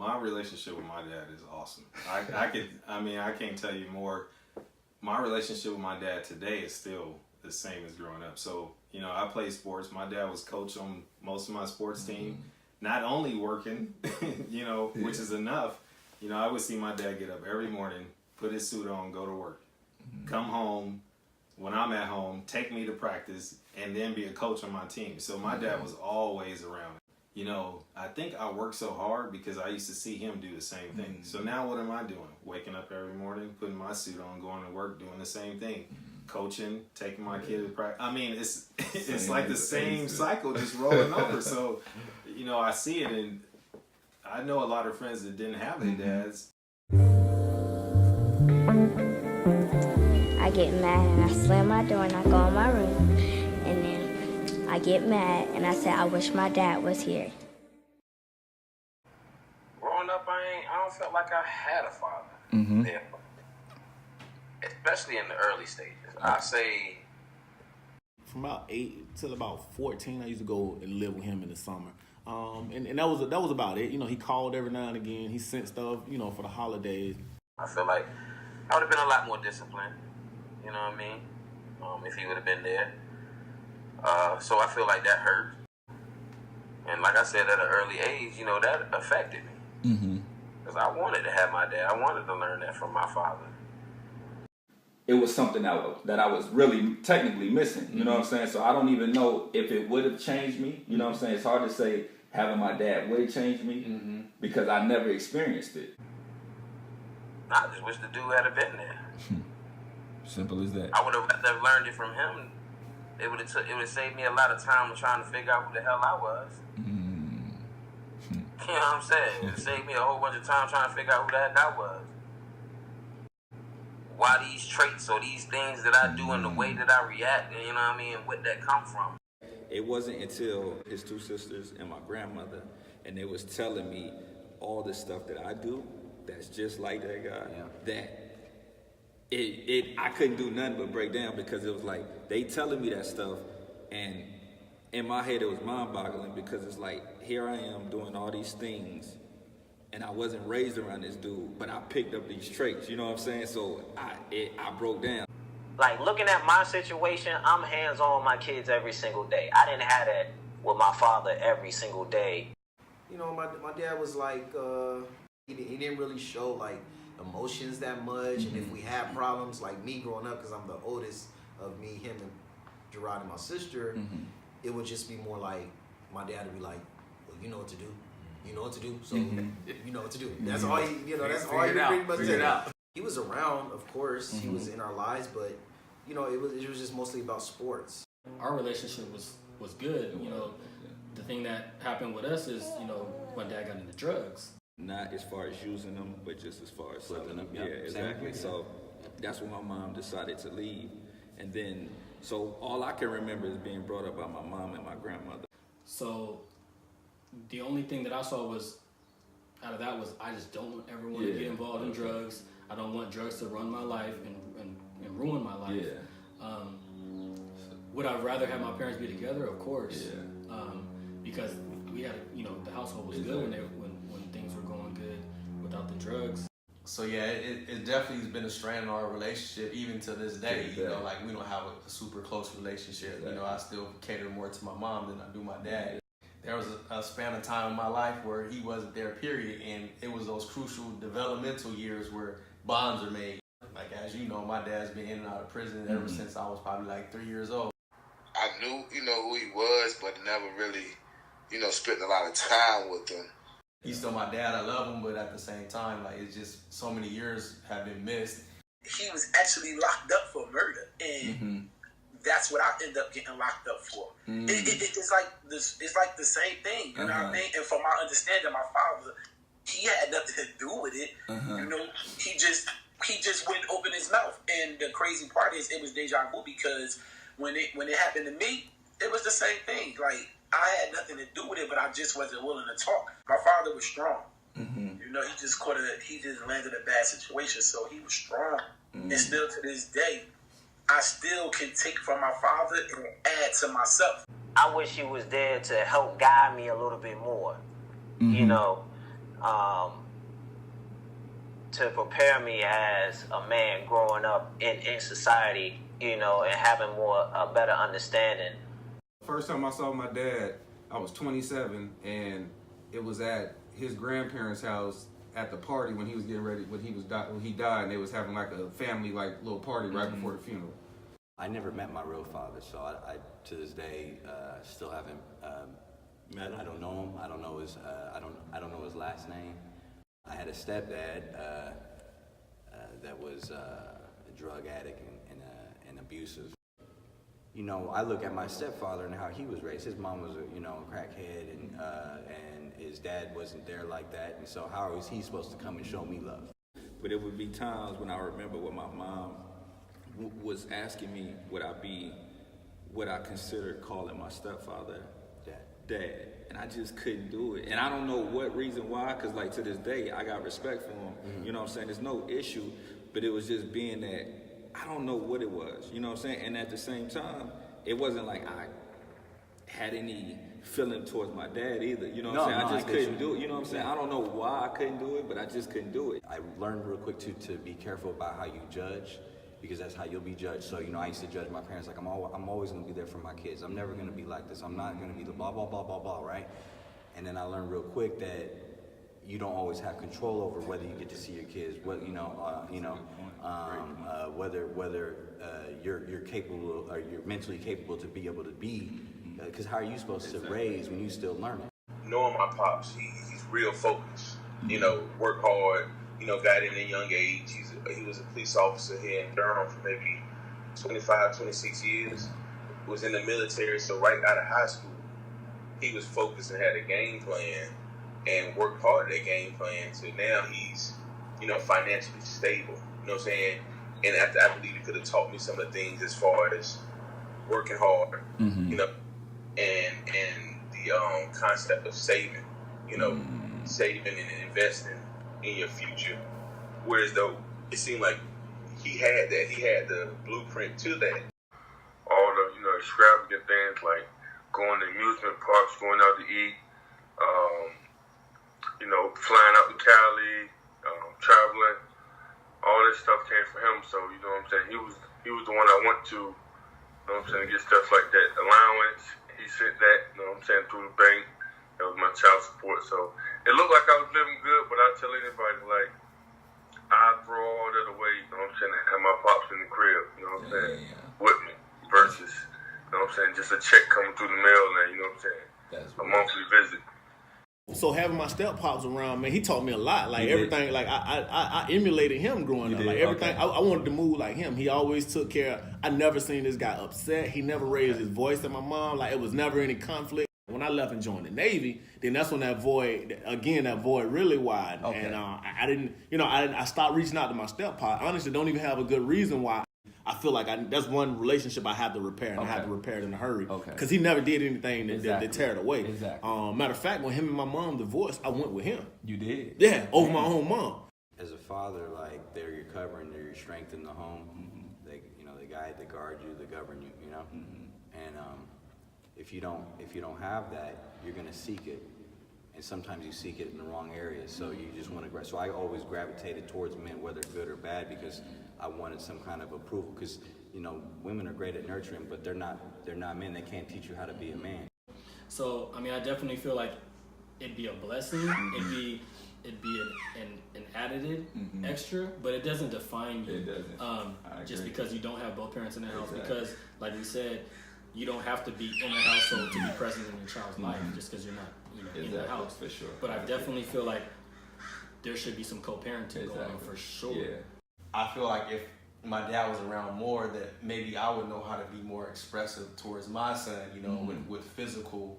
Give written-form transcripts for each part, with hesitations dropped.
My relationship with my dad is awesome. I can't tell you more. My relationship with my dad today is still the same as growing up. So, I play sports. My dad was coach on most of my sports team. Not only working, which is enough. I would see my dad get up every morning, put his suit on, go to work, come home. When I'm at home, take me to practice, and then be a coach on my team. So my dad was always around. I think I worked so hard because I used to see him do the same thing. So now what am I doing? Waking up every morning, putting my suit on, going to work, doing the same thing. Coaching, taking my kid to practice. I mean, it's like the same cycle just rolling over. So, I see it, and I know a lot of friends that didn't have their dads. I get mad and I slam my door and I go in my room, and then I get mad and I say I wish my dad was here. Growing up, I don't feel like I had a father. Yeah. Especially in the early stages. I say from about 8 till about 14, I used to go and live with him in the summer. And that was about it. He called every now and again. He sent stuff, for the holidays. I feel like I would have been a lot more disciplined. You know what I mean? If he would have been there. So I feel like that hurt. And like I said, at an early age, that affected me. Because I wanted to have my dad. I wanted to learn that from my father. It was something that I was really technically missing. You know what I'm saying? So I don't even know if it would have changed me. You know what I'm saying? It's hard to say having my dad would have changed me because I never experienced it. I just wish the dude had been there. Simple as that. I would have learned it from him. It would have saved me a lot of time trying to figure out who the hell I was. You know what I'm saying? It saved me a whole bunch of time trying to figure out who the heck I was. Why these traits or these things that I do and the way that I react, and where that come from. It wasn't until his two sisters and my grandmother, and they was telling me all the stuff that I do that's just like that guy, that I couldn't do nothing but break down, because it was like they telling me that stuff, and in my head it was mind-boggling, because it's like, here I am doing all these things, and I wasn't raised around this dude, but I picked up these traits, you know what I'm saying? So I broke down. Like, looking at my situation, I'm hands-on with my kids every single day. I didn't have that with my father every single day. My dad was like, he didn't really show like emotions that much, and if we had problems, like me growing up, because I'm the oldest of me, him and Gerard and my sister, it would just be more like, my dad would be like, well, you know what to do. You know what to do, so you know what to do. That's all that's all you pretty much did. He was around, of course. He was in our lives, but it was just mostly about sports. Our relationship was good. The thing that happened with us is, my dad got into drugs. Not as far as using them, but just as far as selling them. Yeah, exactly. So that's when my mom decided to leave, and then so all I can remember is being brought up by my mom and my grandmother. So the only thing that I saw out of that was I just don't ever want to get involved in drugs. I don't want drugs to run my life and ruin my life. Would I rather have my parents be together? Of course. Because we had, the household was good when things were going good without the drugs. So yeah, it definitely has been a strain in our relationship even to this day. Like we don't have a super close relationship. I still cater more to my mom than I do my dad. There was a span of time in my life where he wasn't there, period, and it was those crucial developmental years where bonds are made. Like, as you know, my dad's been in and out of prison ever since I was probably like 3 years old. I knew, who he was, but never really, spent a lot of time with him. He's still my dad. I love him, but at the same time, like, it's just so many years have been missed. He was actually locked up for murder, and that's what I ended up getting locked up for. It's like this. It's like the same thing, you know what I mean? And from my understanding, my father, he had nothing to do with it. He just wouldn't open his mouth. And the crazy part is, it was deja vu, because when it happened to me, it was the same thing. Like, I had nothing to do with it, but I just wasn't willing to talk. My father was strong. He just landed a bad situation, so he was strong. And still to this day, I still can take from my father and add to myself. I wish he was there to help guide me a little bit more. to prepare me as a man growing up in society, you know, and having a better understanding. First time I saw my dad, I was 27, and it was at his grandparents' house at the party when he was getting ready, when he died, and they was having like a family like little party right before the funeral. I never met my real father, so I to this day still haven't met him. I don't know him. I don't know his I don't know his last name. I had a stepdad that was a drug addict and abusive. You know, I look at my stepfather and how he was raised. His mom was a crackhead, and his dad wasn't there like that. And so how is he supposed to come and show me love? But it would be times when I remember when my mom was asking me would I be what I considered calling my stepfather dad. And I just couldn't do it. And I don't know what reason why, because like to this day, I got respect for him. Mm-hmm. You know what I'm saying? There's no issue, but it was just being that I don't know what it was. You know what I'm saying? And at the same time, it wasn't like I had any feeling towards my dad either. You know what I'm saying? I just couldn't do it. You know what I'm saying? I don't know why I couldn't do it, but I just couldn't do it. I learned real quick too to be careful about how you judge, because that's how you'll be judged. So, I used to judge my parents like I'm always gonna be there for my kids. I'm never gonna be like this. I'm not gonna be the blah, blah, blah, blah, blah, right? And then I learned real quick that you don't always have control over whether you get to see your kids, whether you're capable or you're mentally capable to be able to be, because how are you supposed to raise when you still learning? Knowing my pops, he's real focused, work hard, got in at a young age. He was a police officer here in Durham for maybe 25, 26 years. Was in the military, so right out of high school, he was focused and had a game plan and worked hard at that game plan. So now he's, financially stable. You know what I'm saying? And after, I believe he could have taught me some of the things as far as working hard, and the concept of saving, saving and investing in your future. Whereas though it seemed like he had the blueprint to that. All the, extravagant things like going to amusement parks, going out to eat, flying out to Cali, traveling, all this stuff came from him. So, you know what I'm saying? He was the one I went to, to get stuff like that. Allowance, he sent that, through the bank. That was my child support. So it looked like I was living good, but I tell anybody, like, I throw all that away, and have my pops in the crib, with me, versus, just a check coming through the mail and, a monthly visit. So having my step pops around, man, he taught me a lot. Like everything, like I emulated him growing up. Like everything, I wanted to move like him. He always took care. I never seen this guy upset. He never raised his voice at my mom. Like it was never any conflict. When I left and joined the Navy, then that's when that void really widened. Okay. And I didn't, I stopped reaching out to my step pop. Honestly, don't even have a good reason why. I feel like that's one relationship I have to repair, and I have to repair it in a hurry. Okay. Because he never did anything that tear it away. Exactly. Matter of fact, when him and my mom divorced, I went with him. You did? Yeah, over my own mom. As a father, like they're your covering, they're your strength in the home. Mm-hmm. They guide, they guard you, they govern you. Mm-hmm. And if you don't have that, you're gonna seek it, and sometimes you seek it in the wrong areas. So you just want to. So I always gravitated towards men, whether good or bad, because I wanted some kind of approval. Because women are great at nurturing, but they're not men. They can't teach you how to be a man. So I definitely feel like it'd be a blessing. It'd be an additive extra, but it doesn't define you. It doesn't. Just because you don't have both parents in the house, because like we said, you don't have to be in the household to be present in your child's life just because you're not in the house. For sure. But I definitely feel like there should be some co-parenting going on for sure. Yeah. I feel like if my dad was around more, that maybe I would know how to be more expressive towards my son, with physical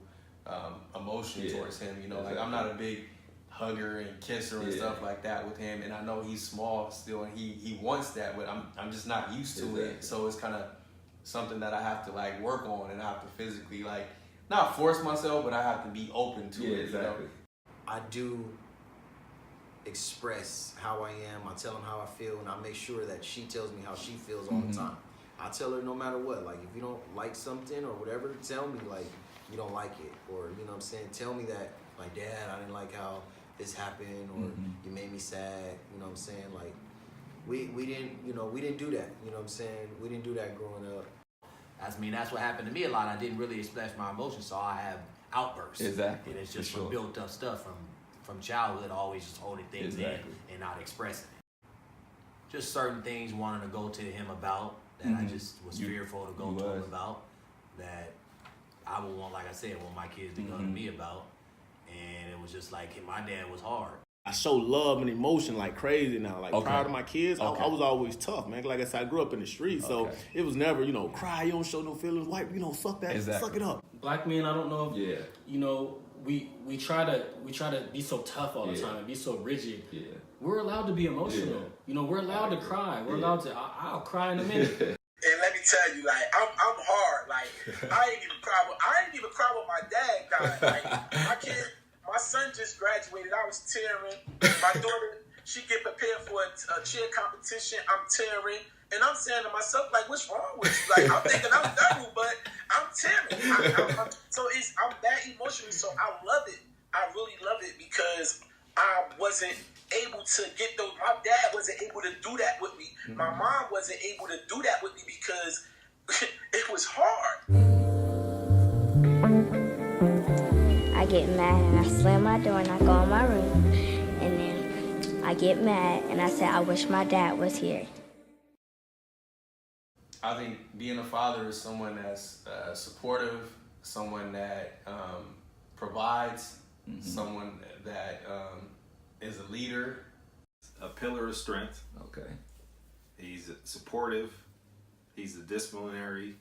emotion towards him. Like I'm not a big hugger and kisser and stuff like that with him, and I know he's small still, and he wants that, but I'm just not used to it. So it's kind of something that I have to like work on, and I have to physically like not force myself, but I have to be open to it. Exactly. I do express how I am. I tell him how I feel, and I make sure that she tells me how she feels all the time. I tell her no matter what, like if you don't like something or whatever, tell me like you don't like it, or tell me that like, Dad, I didn't like how this happened, or you made me sad. You know what I'm saying? Like, we didn't do that. You know what I'm saying? We didn't do that growing up. That's what happened to me a lot. I didn't really express my emotions, so I have outbursts. Exactly. And it's just from built up stuff from childhood, always just holding things in and not expressing it. Just certain things wanting to go to him about that I just was fearful to go to him about, that I would want, like I said, want my kids to go to me about. And it was just like, my dad was hard. I show love and emotion like crazy now. Like prior to my kids, I was always tough, man. Like I said, I grew up in the streets, so it was never, cry, you don't show no feelings. White, suck that, suck it up. Black men, I don't know if, we try to be so tough all the time and be so rigid. Yeah. We're allowed to be emotional. We're allowed to cry. We're allowed to, I'll cry in a minute. And let me tell you, like, I'm hard. Like, I ain't even cry with my dad. Like, my son just graduated. I was tearing. My daughter, she get prepared for a cheer competition. I'm tearing. And I'm saying to myself, like, what's wrong with you? Like, I'm thinking I'm double, but I'm tearing. I'm that emotional. So I love it. I really love it because I wasn't able to get those. My dad wasn't able to do that with me. My mom wasn't able to do that with me because it was hard. I get mad and I slam my door and I go in my room, and then I get mad and I say, I wish my dad was here. I think being a father is someone that's supportive, someone that provides, someone that is a leader. A pillar of strength. Okay. He's supportive, he's a disciplinary,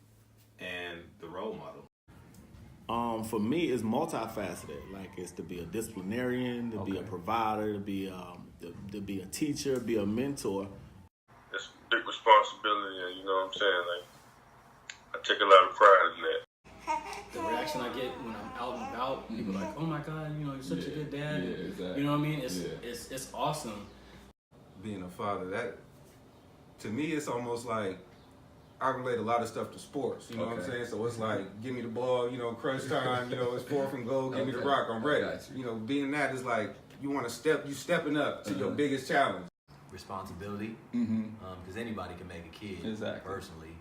and the role model. For me, it's multifaceted. Like, it's to be a disciplinarian, to be a provider, to be a teacher, be a mentor. It's a big responsibility, and you know what I'm saying? Like, I take a lot of pride in that. The reaction I get when I'm out and about, people are like, "Oh my God, you're such a good dad." Yeah, exactly. You know what I mean? It's awesome. Being a father, that to me, it's almost like I relate a lot of stuff to sports. You know what I'm saying? So it's like, give me the ball, crunch time. It's 4th and goal. Give me the rock. I'm ready. Being that is like you stepping up to your biggest challenge. Responsibility, because anybody can make a kid. Personally,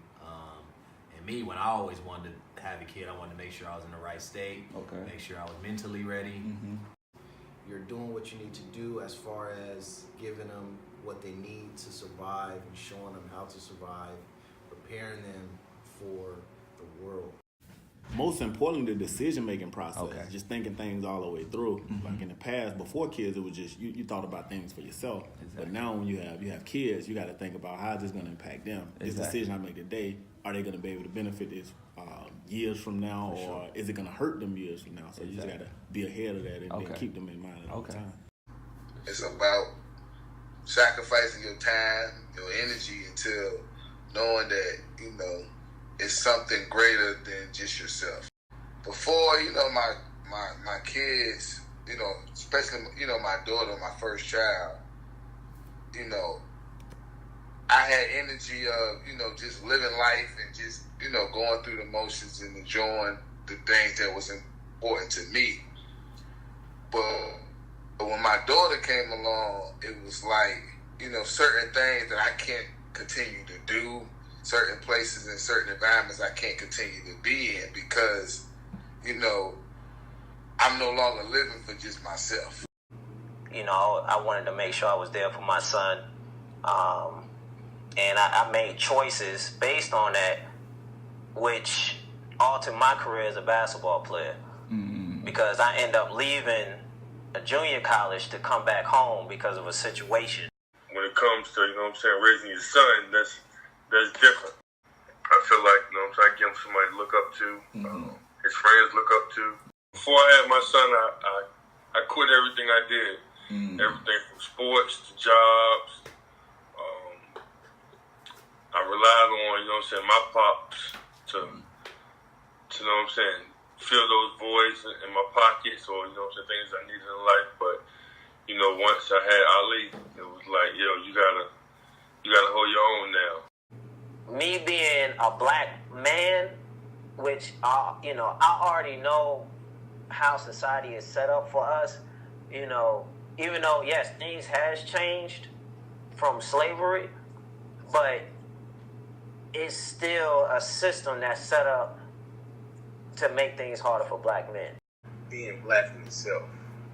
and me, when I always wanted to have a kid, I wanted to make sure I was in the right state. Make sure I was mentally ready. You're doing what you need to do as far as giving them what they need to survive and showing them how to survive, preparing them for the world. Most importantly, the decision-making process. Just thinking things all the way through. Like in the past, before kids, it was just you thought about things for yourself. But now when you have kids, you got to think about how is this going to impact them. This decision I make today, are they going to be able to benefit this years from now, or is it going to hurt them years from now? So you just got to be ahead of that and keep them in mind at all the time. It's about sacrificing your time, your energy, until knowing that, it's something greater than just yourself. Before, my kids, especially, my daughter, my first child, I had energy of, just living life and just, going through the motions and enjoying the things that was important to me. But when my daughter came along, it was like, certain things that I can't continue to do, certain places and certain environments I can't continue to be in because, I'm no longer living for just myself. I wanted to make sure I was there for my son. And I made choices based on that, which altered my career as a basketball player. Because I ended up leaving a junior college to come back home because of a situation. When it comes to, raising your son, that's different. I feel like, I give him somebody to look up to, his friends look up to. Before I had my son, I quit everything I did. Everything from sports to jobs. I relied on, my pops to fill those voids in my pockets or, things I needed in life. But, once I had Ali, it was like, you gotta hold your own now. Me being a black man, which, I already know how society is set up for us, even though, yes, things has changed from slavery, but it's still a system that's set up to make things harder for black men. Being black in itself,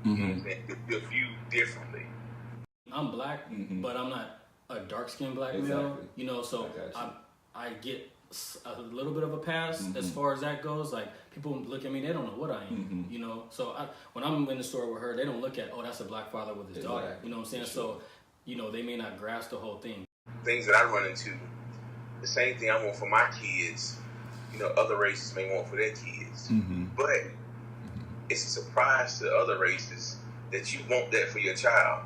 you're viewed differently. I'm black, but I'm not a dark-skinned black male, you know, so I get a little bit of a pass as far as that goes. Like, people look at me, they don't know what I am, you know. So when I'm in the store with her, they don't look at, oh, that's a black father with his daughter, you know what I'm saying? So, you know, they may not grasp the whole thing. Things that I run into, the same thing I want for my kids, you know, other races may want for their kids. But it's a surprise to other races that you want that for your child.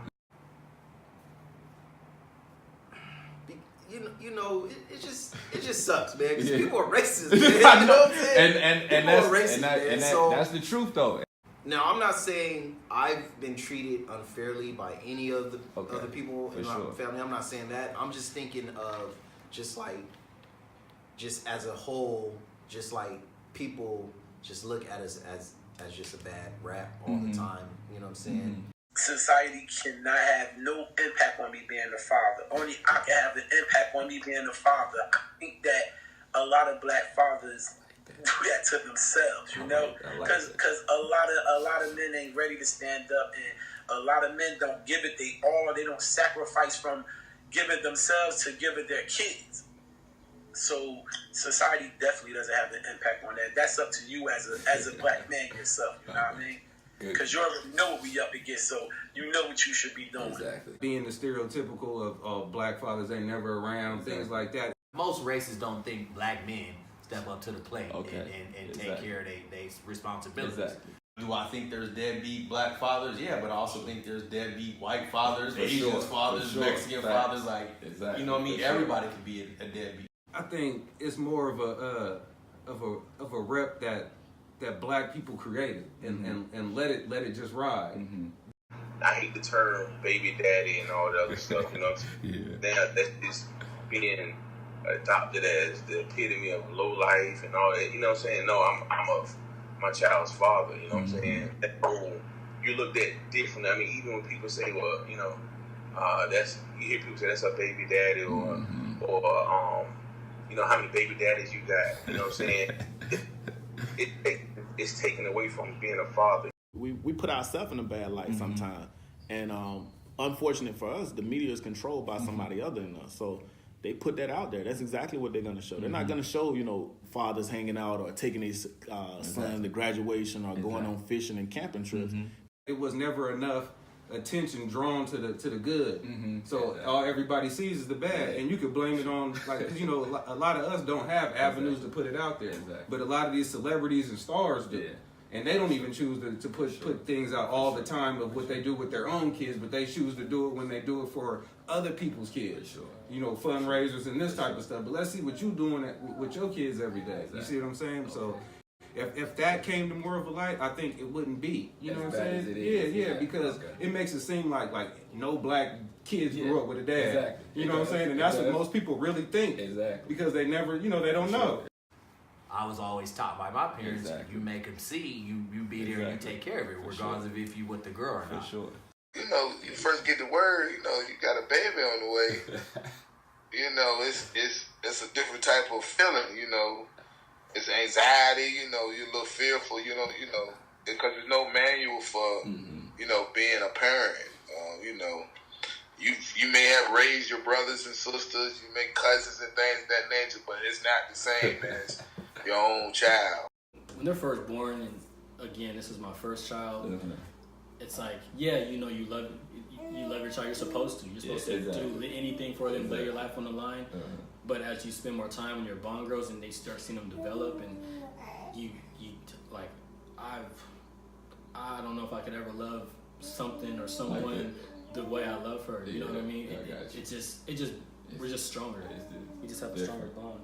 You know, it just sucks, man. Because people are racist, man. You know what I'm saying? And that's the truth, though. Now, I'm not saying I've been treated unfairly by any of the other people in my family. I'm not saying that. I'm just thinking of just as a whole, just like people just look at us as just a bad rap all the time. You know what I'm saying? Society cannot have no impact on me being a father. Only I can have an impact on me being a father. I think that a lot of black fathers do that to themselves, you know, because a lot of men ain't ready to stand up, and a lot of men don't give it they all. They don't sacrifice from giving themselves to giving their kids. So society definitely doesn't have an impact on that. That's up to you as a black man yourself. You know what I mean? Because you already know what we up against, so you know what you should be doing. Exactly. Being the stereotypical of black fathers ain't never around, things like that. Most races don't think black men step up to the plate and take care of their responsibilities. Exactly. Do I think there's deadbeat black fathers? Yeah, but I also think there's deadbeat white fathers, Asian fathers, Mexican fathers. Like, you know what I mean? Everybody can be a deadbeat. I think it's more of a rep that black people created and let it just ride. I hate the term baby daddy and all the other stuff, you know. That's just being adopted as the epitome of low life and all that, you know what I'm saying? No, I'm of my child's father, you know what I'm saying? That whole, you looked at differently. I mean, even when people say, well, you know, you hear people say that's a baby daddy or you know, how many baby daddies you got, you know what I'm saying? It's taken away from being a father. We put ourselves in a bad light sometimes. And unfortunate for us, the media is controlled by somebody other than us. So they put that out there. That's exactly what they're going to show. They're not going to show, you know, fathers hanging out or taking his son to graduation or going on fishing and camping trips. It was never enough attention drawn to the good. So all everybody sees is the bad. And you could blame it on, like, 'cause, you know, a lot of us don't have avenues to put it out there. But a lot of these celebrities and stars do. And they don't even choose to put things out all the time of what they do with their own kids, but they choose to do it when they do it for other people's kids. You know, fundraisers and this type of stuff. But let's see what you're doing with your kids every day. You see what I'm saying? So if that came to more of a light, I think it wouldn't be. You know what I'm saying? Because it makes it seem like no black kids grew up with a dad. You know what I'm saying? And that's what most people really think. Because they never, you know, they don't know. I was always taught by my parents, you make them see, you be there and you take care of it, regardless of if you with the girl or not. You know, you first get the word, you know, you got a baby on the way. You know, it's a different type of feeling, you know. It's anxiety, you know, you're a little fearful, you know, because there's no manual for, you know, being a parent. You know, you may have raised your brothers and sisters, you make cousins and things of that nature, but it's not the same as your own child. When they're first born, and again, this is my first child, it's like, yeah, you know, you love your child. You're supposed to. You're supposed to do anything for them, lay your life on the line. But as you spend more time and your bond grows and they start seeing them develop, and you like, I don't know if I could ever love something or someone the way I love her. You know what I mean? We're just stronger. We just have a stronger bond.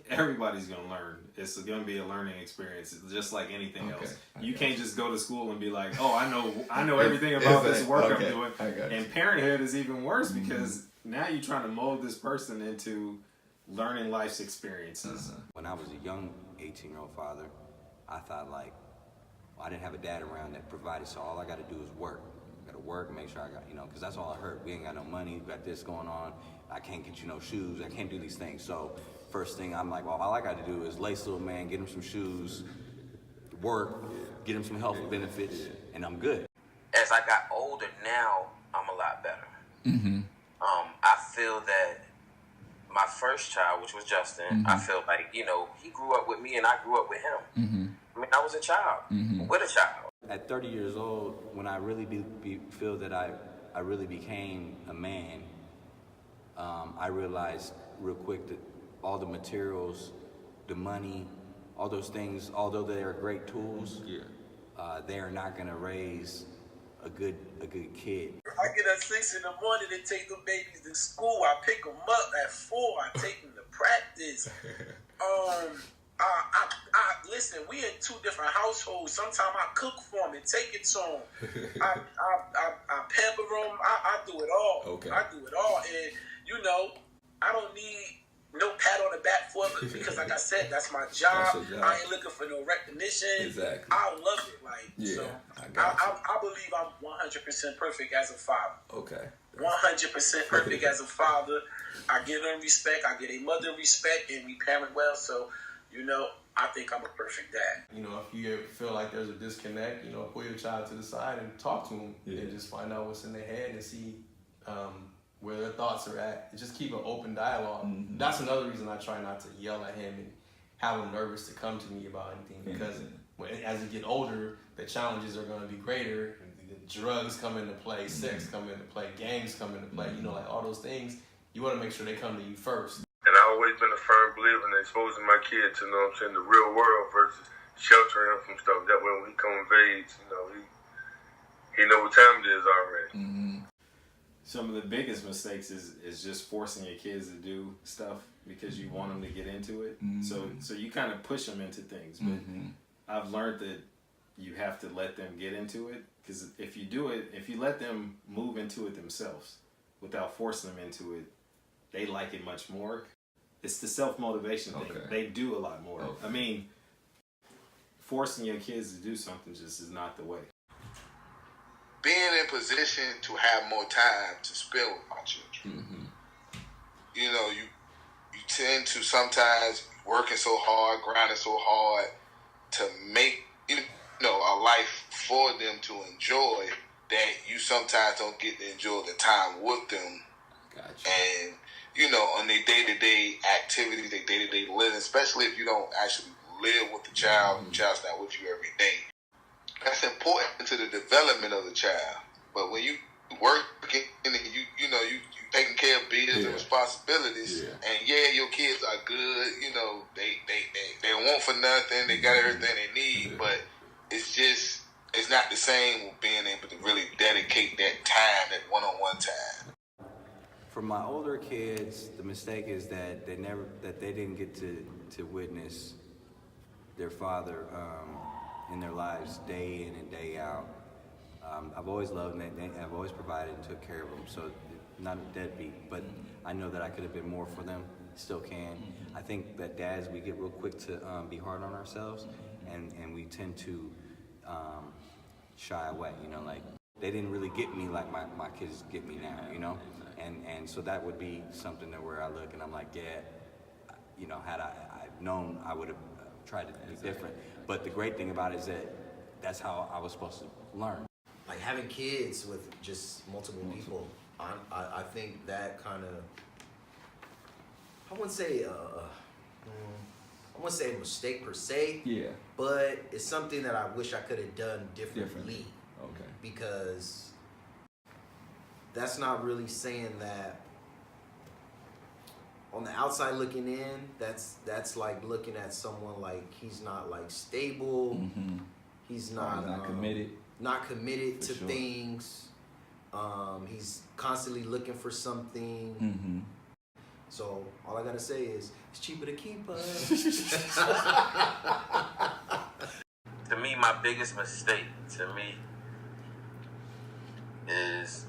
Everybody's gonna learn. It's gonna be a learning experience, it's just like anything else. You can't just go to school and be like, "Oh, I know everything about this work I'm doing." And parenthood is even worse because now you're trying to mold this person into learning life's experiences. When I was a young 18-year-old father, I thought, like, I didn't have a dad around that provided, so all I got to do is work. I got to work, make sure I got, because that's all I heard. We ain't got no money, we got this going on. I can't get you no shoes, I can't do these things. So first thing, I'm like, well, all I got to do is lace little man, get him some shoes, work, get him some health benefits, and I'm good. As I got older now, I'm a lot better. I feel that my first child, which was Justin, I feel like, he grew up with me and I grew up with him. I mean, I was a child with a child. At 30 years old, when I really feel that I really became a man, I realized real quick that all the materials, the money, all those things, although they are great tools, they are not going to raise a good kid. I get up 6 in the morning to take the babies to school. I pick them up at 4. I take them to practice. Listen, we in 2 different households. Sometimes I cook for them and take it to them. I pamper them. I do it all. Okay. I do it all. And, I don't need no pat on the back for it because, like I said, that's my job. That's your job. I ain't looking for no recognition. Exactly. I love it. So I believe I'm 100% perfect as a father. Okay. 100% perfect as a father. I give them respect. I give a mother respect, and we parent well. So, I think I'm a perfect dad. If you ever feel like there's a disconnect, pull your child to the side and talk to them and just find out what's in their head and see where their thoughts are at. And just keep an open dialogue. That's another reason I try not to yell at him and have him nervous to come to me about anything, because as you get older, the challenges are going to be greater. The drugs come into play, sex come into play, gangs come into play, like all those things. You want to make sure they come to you first. And I've always been a firm believer in exposing my kid to, the real world versus sheltering him from stuff. That way when he comes of age, he know what time it is already. Some of the biggest mistakes is just forcing your kids to do stuff because you want them to get into it. So you kind of push them into things. But I've learned that you have to let them get into it, because if you let them move into it themselves without forcing them into it, they like it much more. It's the self-motivation thing. They do a lot more. I mean, forcing your kids to do something just is not the way. Being in position to have more time to spend with my children. You tend to sometimes working so hard, grinding so hard to make, a life for them to enjoy, that you sometimes don't get to enjoy the time with them. Gotcha. And, on their day-to-day activities, their day-to-day living, especially if you don't actually live with the child, the child's not with you every day. That's important to the development of the child. But when you working and you taking care of bills and responsibilities, and your kids are good, they want for nothing, they got everything they need, but it's not the same with being able to really dedicate that time, that one-on-one time. For my older kids, the mistake is that they didn't get to witness their father in their lives day in and day out. I've always loved them. I've always provided and took care of them. So not a deadbeat, but I know that I could have been more for them. Still can. I think that dads, we get real quick to be hard on ourselves, and we tend to shy away. Like they didn't really get me like my kids get me now. And so that would be something that where I look and I'm like, had I known, I would have tried to be different. But the great thing about it is that that's how I was supposed to learn. Like having kids with just multiple people, I think that kind of, I wouldn't say a mistake per se. Yeah. But it's something that I wish I could have done differently. Okay. Because that's not really saying that on the outside looking in, that's like looking at someone like he's not like stable. He's not committed. Not committed to sure. things. He's constantly looking for something. So all I gotta say is it's cheaper to keep us. To me, my biggest mistake is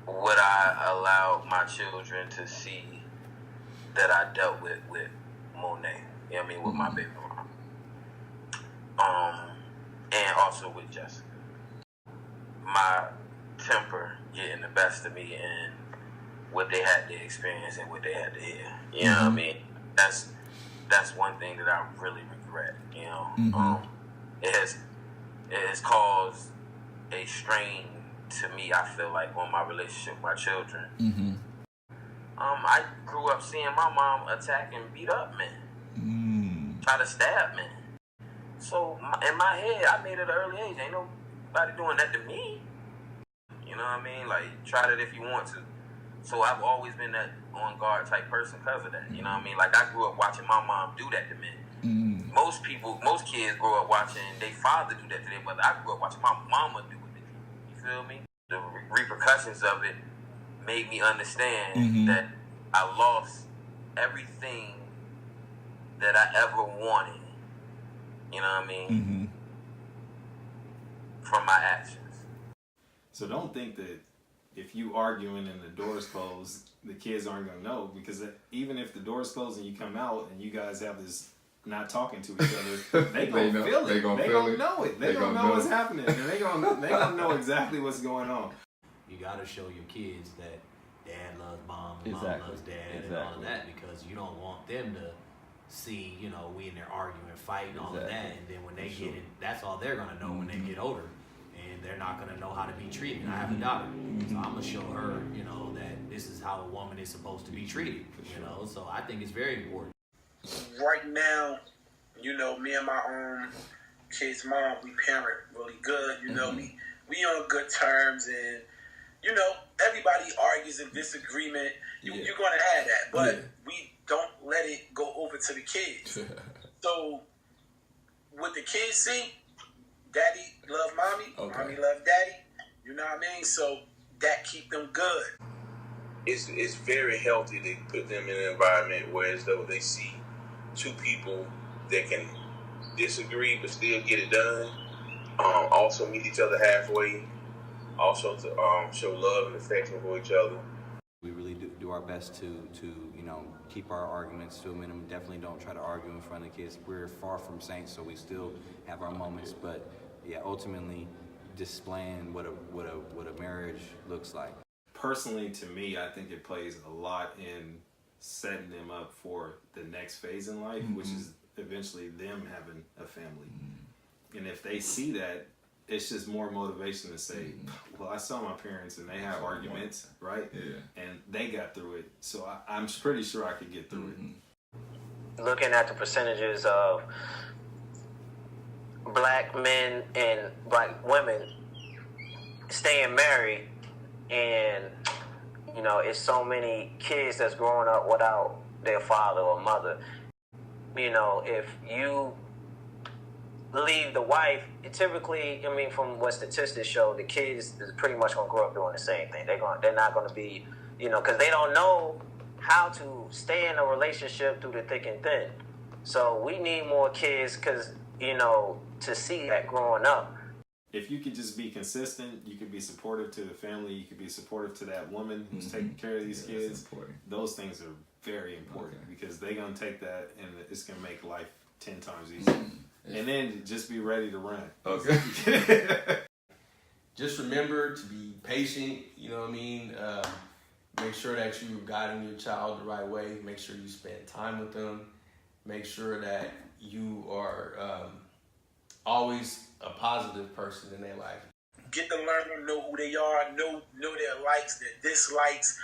what I allowed my children to see that I dealt with Monet. With my baby mom. And also with Jessica. My temper getting the best of me and what they had to experience and what they had to hear. You know what I mean? That's one thing that I really regret. You know, it has caused a strain to me. I feel like on my relationship with my children. I grew up seeing my mom attack and beat up men, try to stab men. So in my head, I made it at an early age. Ain't nobody doing that to me. You know what I mean? Like, try that if you want to. So I've always been that on guard type person because of that. You know what I mean? Like, I grew up watching my mom do that to men. Most kids grow up watching their father do that to their mother. I grew up watching my mama do it. You feel me? The repercussions of it made me understand that I lost everything that I ever wanted. You know what I mean? From my actions. So don't think that if you arguing and the door's closed, the kids aren't going to know, because even if the door's closed and you come out and you guys have this not talking to each other, they going to feel it. They going to know it. They going to know what's happening. And they going to know exactly what's going on. You got to show your kids that dad loves mom, mom loves dad, and all of that, because you don't want them to see, you know, we in there arguing, fighting, all of that, and then when they get it, that's all they're going to know when they get older. And they're not going to know how to be treated. I have a daughter, so I'm going to show her, you know, that this is how a woman is supposed to be treated, you know, so I think it's very important. Right now, you know, me and my kid's mom, we parent really good, you know, we on good terms, and, you know, everybody argues in disagreement. You're going to have that, but we don't let it go over to the kids. So, what the kids see, daddy love mommy, mommy love daddy, you know what I mean? So that keep them good. It's very healthy to put them in an environment where as though they see two people that can disagree but still get it done. Also meet each other halfway. Also to show love and affection for each other. We really do our best to you know, keep our arguments to a minimum. Definitely don't try to argue in front of the kids. We're far from saints, so we still have our moments. But yeah, ultimately displaying what a marriage looks like. Personally, to me, I think it plays a lot in setting them up for the next phase in life, which is eventually them having a family. And if they see that, it's just more motivation to say, well, I saw my parents and they have arguments, right? Yeah. And they got through it. So I'm pretty sure I could get through it. Looking at the percentages of black men and black women staying married, and, you know, it's so many kids that's growing up without their father or mother. You know, if you leave the wife, typically, I mean, from what statistics show, the kids is pretty much going to grow up doing the same thing. They're not going to be, you know, because they don't know how to stay in a relationship through the thick and thin. So we need more kids, because, you know, to see that growing up. If you could just be consistent, you could be supportive to the family, you could be supportive to that woman who's taking care of these kids. Those things are very important, because they're going to take that and it's going to make life 10 times easier. And then just be ready to run. Just remember to be patient, you know what I mean? Make sure that you're guiding your child the right way. Make sure you spend time with them. Make sure that you are always a positive person in their life. Get to learn them, know who they are, know their likes, their dislikes.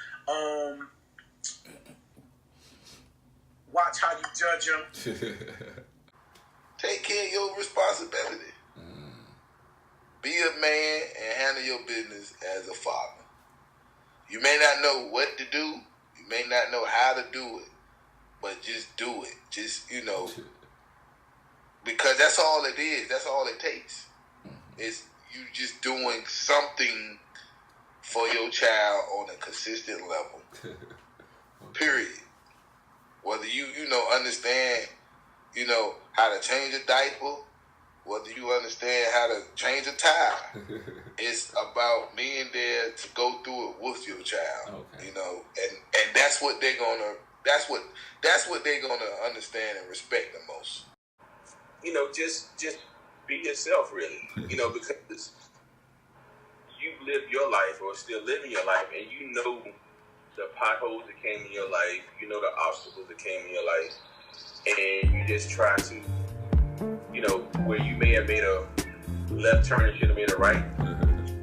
Watch how you judge them. Take care of your responsibility. Be a man and handle your business as a father. You may not know what to do. You may not know how to do it. But just do it. Just, you know, because that's all it is. That's all it takes. It's you just doing something for your child on a consistent level. Period. Whether you understand, you know, how to change a diaper, whether you understand how to change a tire, it's about being there to go through it with your child. You know, and that's what they're gonna understand and respect the most. You know, just be yourself, really. You know, because you've lived your life or still living your life, and you know the potholes that came in your life, you know the obstacles that came in your life, and you just try to, you know, where you may have made a left turn and should have made a right,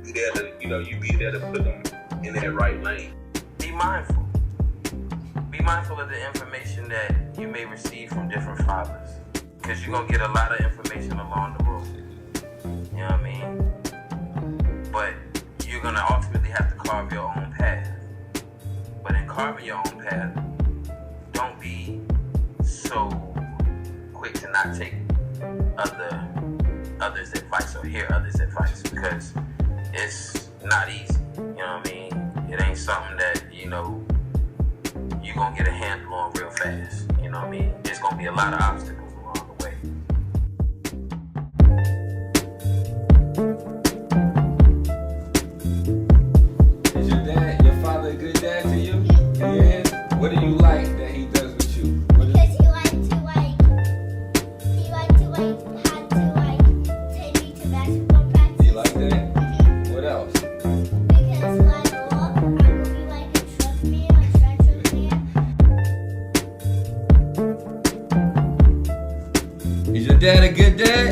be there to, you know, you be there to put them in that right lane. Be mindful. Be mindful of the information that you may receive from different fathers, because you're going to get a lot of information along the road. You know what I mean? But you're going to ultimately have to carve your own path. But in carving your own path, don't be so quick to not take others' advice or hear others' advice, because it's not easy. You know what I mean? It ain't something that, you know, you're going to get a handle on real fast. You know what I mean? There's going to be a lot of obstacles along the way. Is your father a good dad to you? He is? What do you like that he does with you? Because he liked to take me to basketball practice. You like that? What else? Because when I grow up, I will be like a truck man, a truck man. Is your dad a good dad?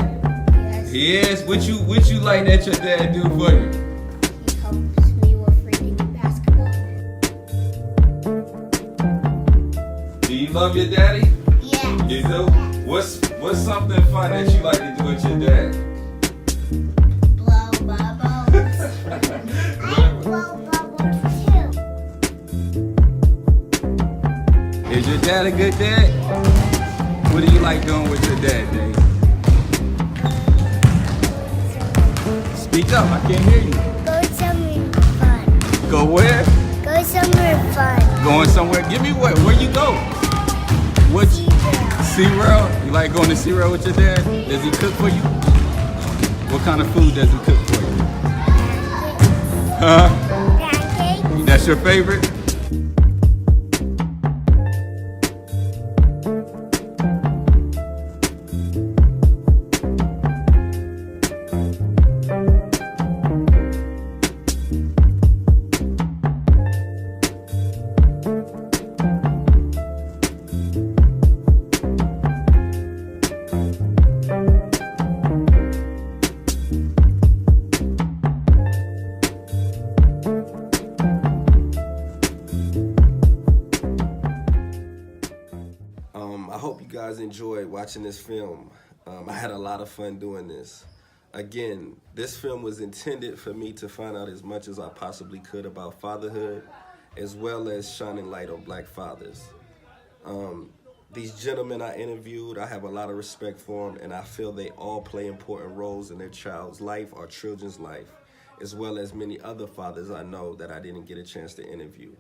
Yes. He is? What you like that your dad do for you? He helps me with reading basketball. Do you love your daddy? Yes. You do? What's something fun that you like to do with your dad? Blow bubbles. I blow bubbles too. Is your dad a good dad? What do you like doing with your dad, Dave? Speak up, I can't hear you. Go somewhere fun. Go where? Go somewhere fun. Going somewhere? Give me where you go? What? SeaWorld? You like going to SeaWorld with your dad? Does he cook for you? What kind of food does he cook for you? Huh? Pancakes. That's your favorite? I hope you guys enjoyed watching this film. I had a lot of fun doing this. Again, this film was intended for me to find out as much as I possibly could about fatherhood, as well as shining light on black fathers. These gentlemen I interviewed, I have a lot of respect for them, and I feel they all play important roles in their child's life or children's life, as well as many other fathers I know that I didn't get a chance to interview.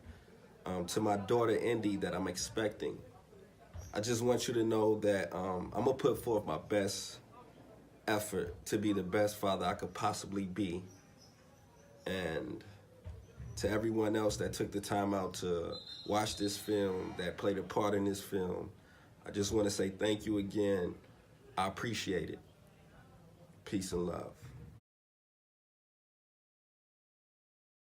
To my daughter, Indy, that I'm expecting, I just want you to know that I'm going to put forth my best effort to be the best father I could possibly be. And to everyone else that took the time out to watch this film, that played a part in this film, I just want to say thank you again. I appreciate it. Peace and love.